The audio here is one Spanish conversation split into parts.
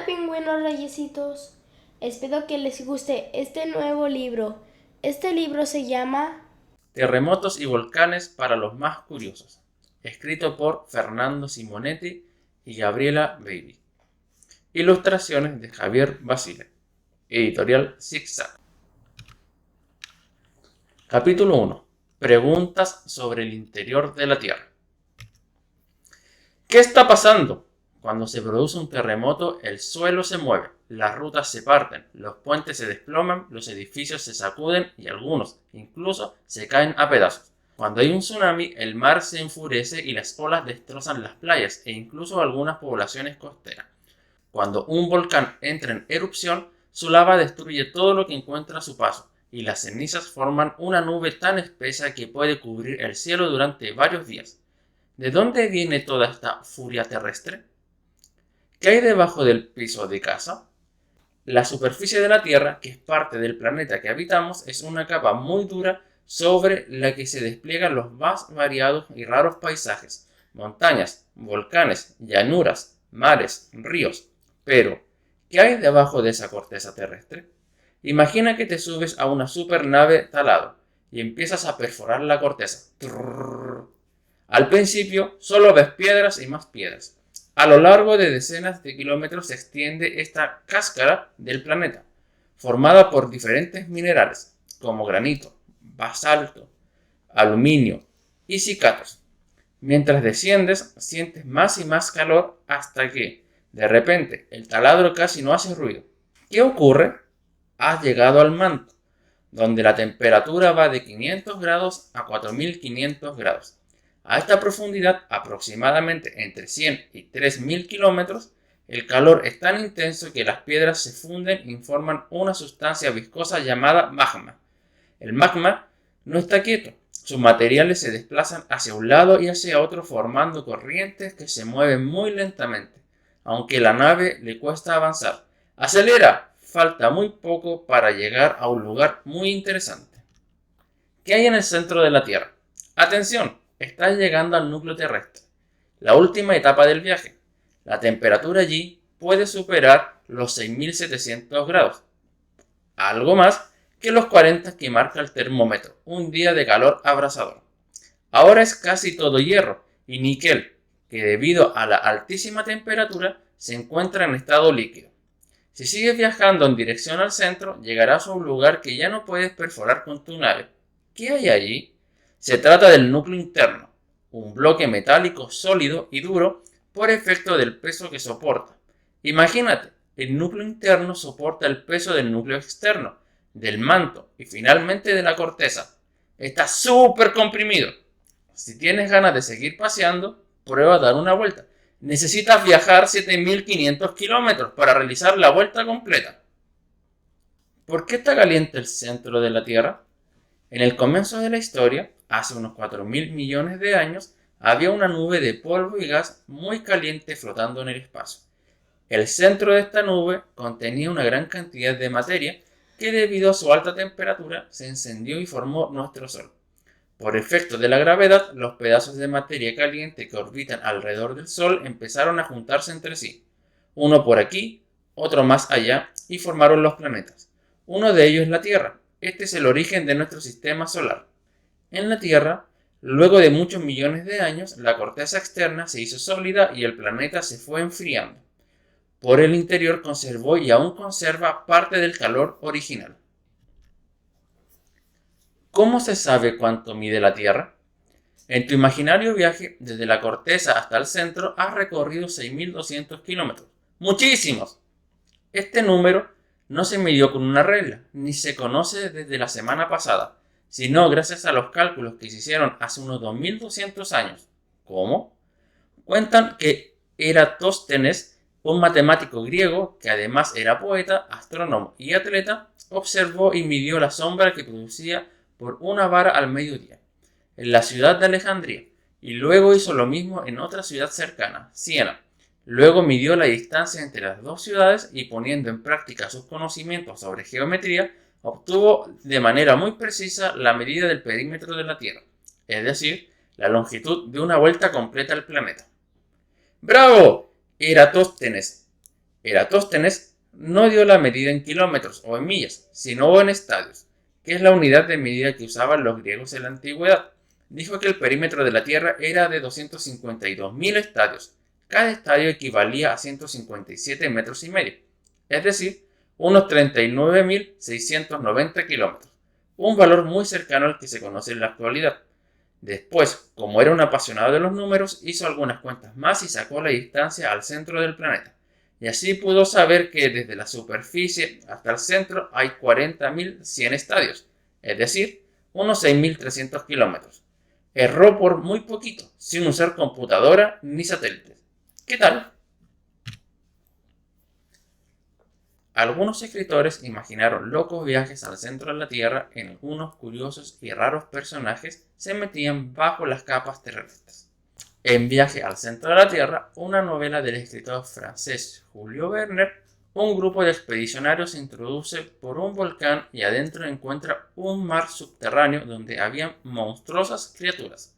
pingüinos reyesitos, espero que les guste este nuevo libro. Este libro se llama Terremotos y volcanes para los más curiosos, escrito por Fernando Simonetti y Gabriela Baby. Ilustraciones de Javier Basile. Editorial Zigzag. Capítulo 1. Preguntas sobre el interior de la Tierra. ¿Qué está pasando? Cuando se produce un terremoto, el suelo se mueve, las rutas se parten, los puentes se desploman, los edificios se sacuden y algunos, incluso, se caen a pedazos. Cuando hay un tsunami, el mar se enfurece y las olas destrozan las playas e incluso algunas poblaciones costeras. Cuando un volcán entra en erupción, su lava destruye todo lo que encuentra a su paso y las cenizas forman una nube tan espesa que puede cubrir el cielo durante varios días. ¿De dónde viene toda esta furia terrestre? ¿Qué hay debajo del piso de casa? La superficie de la Tierra, que es parte del planeta que habitamos, es una capa muy dura sobre la que se despliegan los más variados y raros paisajes, montañas, volcanes, llanuras, mares, ríos. Pero, ¿qué hay debajo de esa corteza terrestre? Imagina que te subes a una supernave talado y empiezas a perforar la corteza. Al principio solo ves piedras y más piedras. A lo largo de decenas de kilómetros se extiende esta cáscara del planeta, formada por diferentes minerales, como granito, basalto, aluminio y cicatos. Mientras desciendes, sientes más y más calor hasta que, de repente, el taladro casi no hace ruido. ¿Qué ocurre? Has llegado al manto, donde la temperatura va de 500 grados a 4500 grados. A esta profundidad, aproximadamente entre 100 y 3000 kilómetros, el calor es tan intenso que las piedras se funden y forman una sustancia viscosa llamada magma. El magma no está quieto, sus materiales se desplazan hacia un lado y hacia otro formando corrientes que se mueven muy lentamente, aunque a la nave le cuesta avanzar. ¡Acelera! Falta muy poco para llegar a un lugar muy interesante. ¿Qué hay en el centro de la Tierra? ¡Atención! Estás llegando al núcleo terrestre, la última etapa del viaje. La temperatura allí puede superar los 6700 grados, algo más que los 40 que marca el termómetro, un día de calor abrasador. Ahora es casi todo hierro y níquel, que debido a la altísima temperatura se encuentra en estado líquido. Si sigues viajando en dirección al centro, llegarás a un lugar que ya no puedes perforar con tu nave. ¿Qué hay allí? Se trata del núcleo interno, un bloque metálico sólido y duro por efecto del peso que soporta. Imagínate, el núcleo interno soporta el peso del núcleo externo, del manto y finalmente de la corteza. Está súper comprimido. Si tienes ganas de seguir paseando, prueba a dar una vuelta. Necesitas viajar 7500 kilómetros para realizar la vuelta completa. ¿Por qué está caliente el centro de la Tierra? En el comienzo de la historia, hace unos 4000 millones de años, había una nube de polvo y gas muy caliente flotando en el espacio. El centro de esta nube contenía una gran cantidad de materia que debido a su alta temperatura se encendió y formó nuestro Sol. Por efecto de la gravedad, los pedazos de materia caliente que orbitan alrededor del Sol empezaron a juntarse entre sí, uno por aquí, otro más allá, y formaron los planetas. Uno de ellos es la Tierra. Este es el origen de nuestro sistema solar. En la Tierra, luego de muchos millones de años, la corteza externa se hizo sólida y el planeta se fue enfriando. Por el interior conservó y aún conserva parte del calor original. ¿Cómo se sabe cuánto mide la Tierra? En tu imaginario viaje desde la corteza hasta el centro has recorrido 6200 kilómetros. ¡Muchísimos! Este número no se midió con una regla, ni se conoce desde la semana pasada, sino gracias a los cálculos que se hicieron hace unos 2200 años. ¿Cómo? Cuentan que Eratóstenes, un matemático griego que además era poeta, astrónomo y atleta, observó y midió la sombra que producía por una vara al mediodía, en la ciudad de Alejandría, y luego hizo lo mismo en otra ciudad cercana, Siena. Luego midió la distancia entre las dos ciudades y poniendo en práctica sus conocimientos sobre geometría, obtuvo de manera muy precisa la medida del perímetro de la Tierra, es decir, la longitud de una vuelta completa al planeta. ¡Bravo, Eratóstenes! Eratóstenes no dio la medida en kilómetros o en millas, sino en estadios, que es la unidad de medida que usaban los griegos en la antigüedad. Dijo que el perímetro de la Tierra era de 252.000 estadios. Cada estadio equivalía a 157 metros y medio, es decir, unos 39.690 kilómetros, un valor muy cercano al que se conoce en la actualidad. Después, como era un apasionado de los números, hizo algunas cuentas más y sacó la distancia al centro del planeta. Y así pudo saber que desde la superficie hasta el centro hay 40.100 estadios, es decir, unos 6.300 kilómetros. Erró por muy poquito, sin usar computadora ni satélites. ¿Qué tal? Algunos escritores imaginaron locos viajes al centro de la Tierra en algunos curiosos y raros personajes se metían bajo las capas terrestres. En Viaje al centro de la Tierra, una novela del escritor francés Julio Verne, un grupo de expedicionarios se introduce por un volcán y adentro encuentra un mar subterráneo donde había monstruosas criaturas.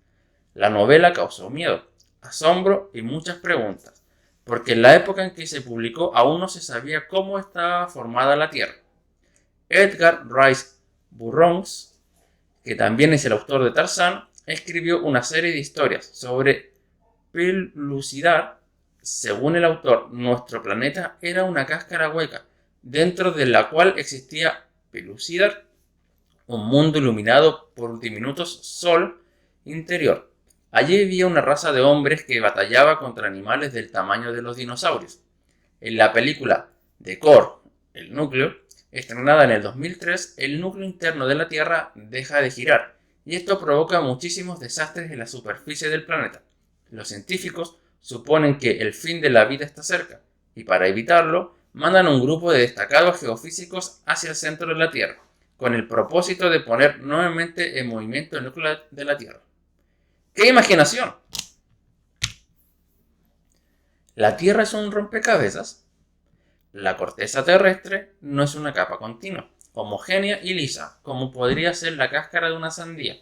La novela causó miedo, asombro y muchas preguntas, porque en la época en que se publicó aún no se sabía cómo estaba formada la Tierra. Edgar Rice Burroughs, que también es el autor de Tarzán, escribió una serie de historias sobre Pellucidar. Según el autor, nuestro planeta era una cáscara hueca, dentro de la cual existía Pellucidar, un mundo iluminado por un diminuto sol interior. Allí vivía una raza de hombres que batallaba contra animales del tamaño de los dinosaurios. En la película The Core, el núcleo, estrenada en el 2003, el núcleo interno de la Tierra deja de girar, y esto provoca muchísimos desastres en la superficie del planeta. Los científicos suponen que el fin de la vida está cerca, y para evitarlo, mandan un grupo de destacados geofísicos hacia el centro de la Tierra, con el propósito de poner nuevamente en movimiento el núcleo de la Tierra. ¡Qué imaginación! ¿La Tierra es un rompecabezas? La corteza terrestre no es una capa continua, homogénea y lisa, como podría ser la cáscara de una sandía.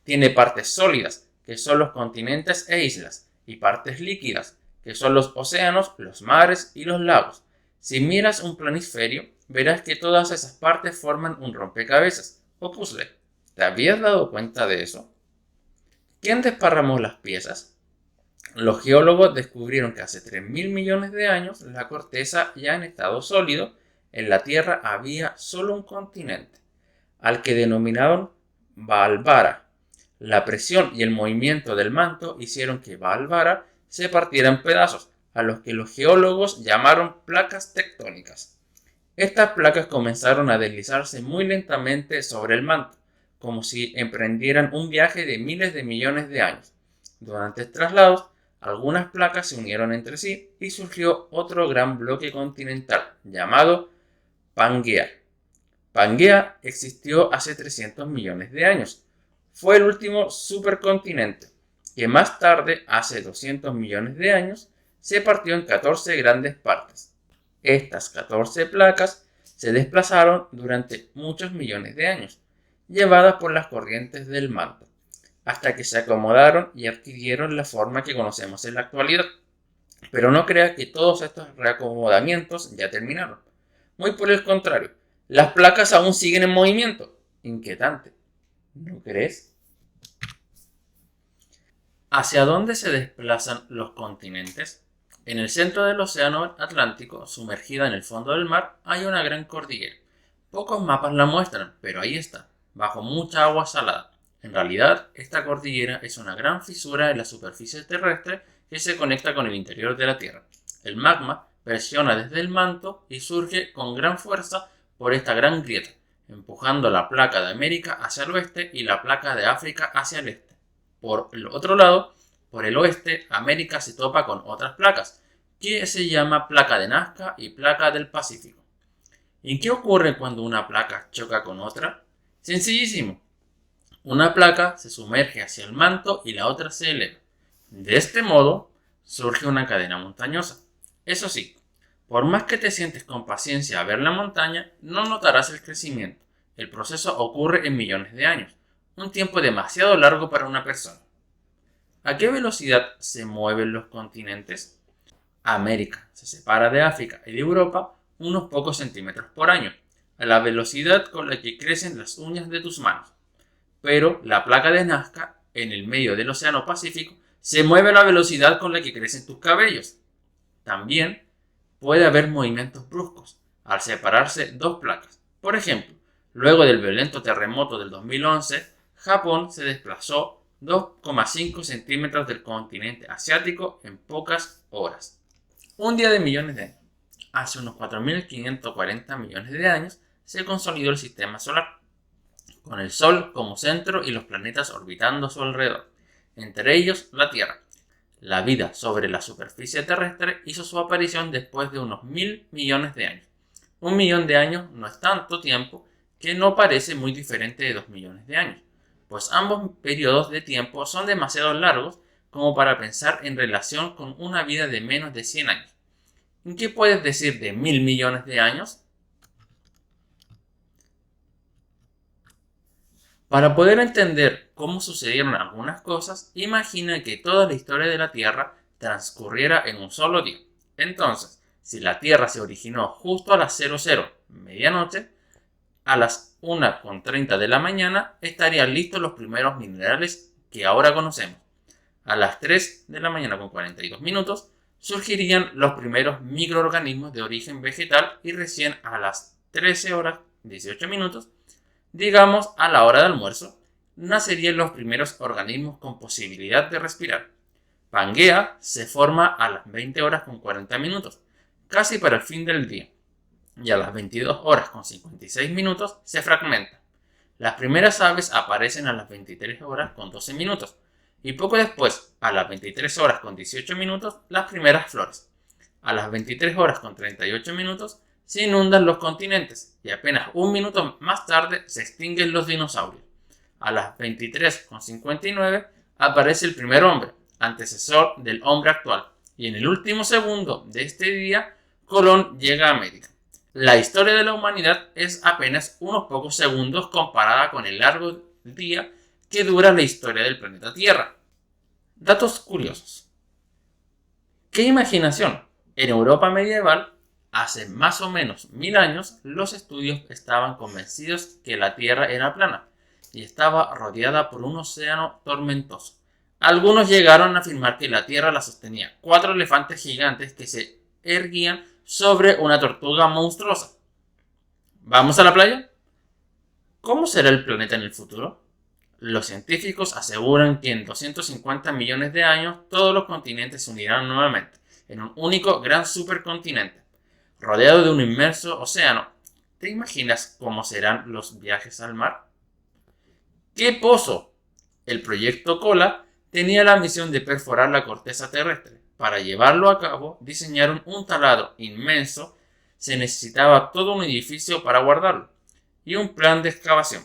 Tiene partes sólidas, que son los continentes e islas, y partes líquidas, que son los océanos, los mares y los lagos. Si miras un planisferio, verás que todas esas partes forman un rompecabezas o puzzle. ¿Te habías dado cuenta de eso? ¿Quién desparramó las piezas? Los geólogos descubrieron que hace 3.000 millones de años la corteza ya en estado sólido, en la Tierra había solo un continente, al que denominaron Baalbara. La presión y el movimiento del manto hicieron que Baalbara se partiera en pedazos, a los que los geólogos llamaron placas tectónicas. Estas placas comenzaron a deslizarse muy lentamente sobre el manto, como si emprendieran un viaje de miles de millones de años. Durante el traslado, algunas placas se unieron entre sí y surgió otro gran bloque continental llamado Pangea. Pangea existió hace 300 millones de años. Fue el último supercontinente, que más tarde, hace 200 millones de años, se partió en 14 grandes partes. Estas 14 placas se desplazaron durante muchos millones de años, llevadas por las corrientes del manto, hasta que se acomodaron y adquirieron la forma que conocemos en la actualidad. Pero no creas que todos estos reacomodamientos ya terminaron. Muy por el contrario, las placas aún siguen en movimiento. Inquietante, ¿no crees? ¿Hacia dónde se desplazan los continentes? En el centro del océano Atlántico, sumergida en el fondo del mar, hay una gran cordillera. Pocos mapas la muestran, pero ahí está, bajo mucha agua salada. En realidad, esta cordillera es una gran fisura en la superficie terrestre que se conecta con el interior de la Tierra. El magma presiona desde el manto y surge con gran fuerza por esta gran grieta, empujando la placa de América hacia el oeste y la placa de África hacia el este. Por el otro lado, por el oeste, América se topa con otras placas, que se llama placa de Nazca y placa del Pacífico. ¿Y qué ocurre cuando una placa choca con otra? Sencillísimo. Una placa se sumerge hacia el manto y la otra se eleva. De este modo, surge una cadena montañosa. Eso sí, por más que te sientes con paciencia a ver la montaña, no notarás el crecimiento. El proceso ocurre en millones de años, un tiempo demasiado largo para una persona. ¿A qué velocidad se mueven los continentes? América se separa de África y de Europa unos pocos centímetros por año, a la velocidad con la que crecen las uñas de tus manos. Pero la placa de Nazca, en el medio del Océano Pacífico, se mueve a la velocidad con la que crecen tus cabellos. También puede haber movimientos bruscos al separarse dos placas. Por ejemplo, luego del violento terremoto del 2011, Japón se desplazó 2,5 centímetros del continente asiático en pocas horas. Un día de millones de años. Hace unos 4.540 millones de años se consolidó el sistema solar, con el Sol como centro y los planetas orbitando a su alrededor, entre ellos la Tierra. La vida sobre la superficie terrestre hizo su aparición después de unos 1.000 millones de años. 1.000.000 de años no es tanto tiempo que no parece muy diferente de 2 millones de años, pues ambos periodos de tiempo son demasiado largos como para pensar en relación con una vida de menos de 100 años. ¿Qué puedes decir de 1.000 millones de años? Para poder entender cómo sucedieron algunas cosas, imagina que toda la historia de la Tierra transcurriera en un solo día. Entonces, si la Tierra se originó justo a las 00, medianoche, a las 1:30 de la mañana estarían listos los primeros minerales que ahora conocemos. A las 3 de la mañana con 42 minutos surgirían los primeros microorganismos de origen vegetal y recién a las 13 horas 18 minutos, digamos a la hora de almuerzo, nacerían los primeros organismos con posibilidad de respirar. Pangea se forma a las 20 horas con 40 minutos, casi para el fin del día, y a las 22 horas con 56 minutos se fragmenta. Las primeras aves aparecen a las 23 horas con 12 minutos, y poco después, a las 23 horas con 18 minutos, las primeras flores. A las 23 horas con 38 minutos se inundan los continentes y apenas un minuto más tarde se extinguen los dinosaurios. A las 23:59 aparece el primer hombre, antecesor del hombre actual, y en el último segundo de este día Colón llega a América. La historia de la humanidad es apenas unos pocos segundos comparada con el largo día que dura la historia del planeta Tierra. Datos curiosos. ¡Qué imaginación! En Europa medieval, hace más o menos 1.000 años, los estudios estaban convencidos que la Tierra era plana y estaba rodeada por un océano tormentoso. Algunos llegaron a afirmar que la Tierra la sostenía 4 elefantes gigantes que se erguían sobre una tortuga monstruosa. ¿Vamos a la playa? ¿Cómo será el planeta en el futuro? Los científicos aseguran que en 250 millones de años todos los continentes se unirán nuevamente en un único gran supercontinente, rodeado de un inmenso océano. ¿Te imaginas cómo serán los viajes al mar? ¿Qué pozo? El proyecto COLA tenía la misión de perforar la corteza terrestre. Para llevarlo a cabo, diseñaron un taladro inmenso. Se necesitaba todo un edificio para guardarlo y un plan de excavación.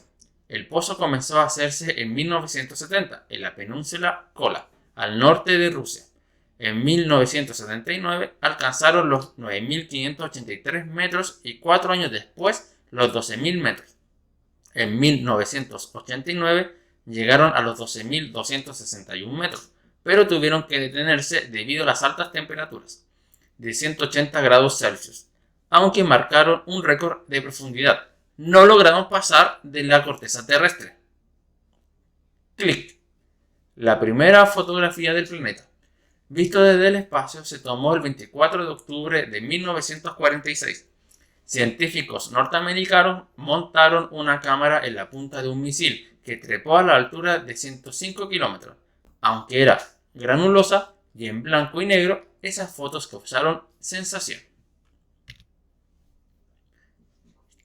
El pozo comenzó a hacerse en 1970 en la península Kola, al norte de Rusia. En 1979 alcanzaron los 9.583 metros y 4 años después los 12.000 metros. En 1989 llegaron a los 12.261 metros, pero tuvieron que detenerse debido a las altas temperaturas de 180 grados Celsius, aunque marcaron un récord de profundidad. No lograron pasar de la corteza terrestre. Clic. La primera fotografía del planeta, visto desde el espacio, se tomó el 24 de octubre de 1946. Científicos norteamericanos montaron una cámara en la punta de un misil que trepó a la altura de 105 kilómetros. Aunque era granulosa y en blanco y negro, esas fotos causaron sensación.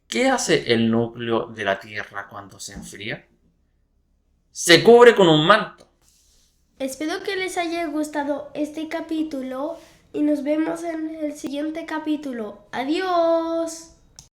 ¿Qué hace el núcleo de la Tierra cuando se enfría? Se cubre con un manto. Espero que les haya gustado este capítulo y nos vemos en el siguiente capítulo. ¡Adiós!